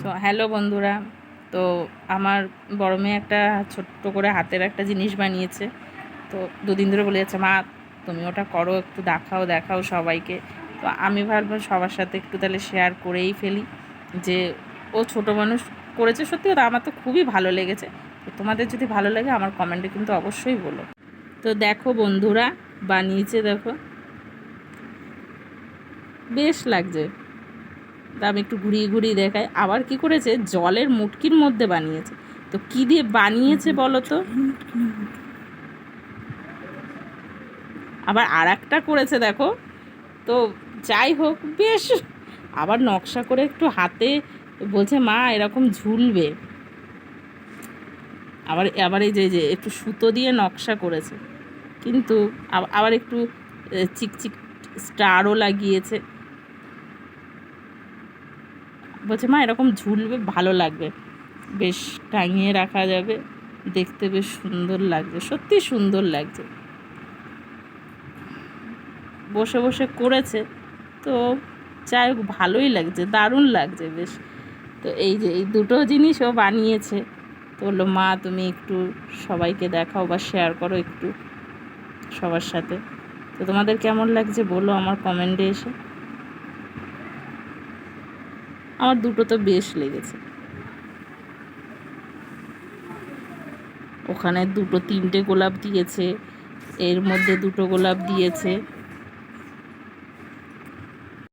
So hello বন্ধুরা, তো আমার বড় মেয়ে একটা ছোট্ট করে হাতের একটা জিনিস বানিয়েছে। তো দুদিন ধরে বলে যাচ্ছে, মা তুমি ওটা করো, একটু দেখাও দেখাও সবাইকে। তো আমি ভাবলাম সবার সাথে একটু তাহলে শেয়ার করেই ফেলি যে ও ছোট মানুষ করেছে। সত্যি কথা আমার তো খুবই ভালো লেগেছে। তো তোমাদের যদি ভালো লাগে আমার কমেন্টে কিন্তু অবশ্যই বলো। তো দেখো বন্ধুরা, বানিয়েছে দেখো, বেশ লাগছে। তা আমি একটু ঘুরিয়ে ঘুরিয়ে দেখাই। আবার কি করেছে, জলের মুটকির মধ্যে বানিয়েছে। তো কি দিয়ে বানিয়েছে বলো তো? আবার আর একটা করেছে দেখো। তো যাই হোক, বেশ। আবার নকশা করে একটু হাতে বলছে, মা এরকম ঝুলবে। আবার আবার এই যে যে একটু সুতো দিয়ে নকশা করেছে, কিন্তু আবার একটু চিকচিক স্টারও লাগিয়েছে। বলছে, মা এরকম ঝুলবে, ভালো লাগবে, বেশ টাঙিয়ে রাখা যাবে, দেখতে বেশ সুন্দর লাগছে। সত্যি সুন্দর লাগছে। বসে বসে করেছে, তো যাই হোক ভালোই লাগছে, দারুণ লাগছে বেশ। তো এই যে এই দুটো জিনিস ও বানিয়েছে। তো বললো, মা তুমি একটু সবাইকে দেখাও বা শেয়ার করো একটু সবার সাথে। তো তোমাদের কেমন লাগছে বলো আমার কমেন্টে এসে। আমার দুটো তো বেশ লেগেছে। ওখানে দুটো তিনটে গোলাপ দিয়েছে, এর মধ্যে দুটো গোলাপ দিয়েছে।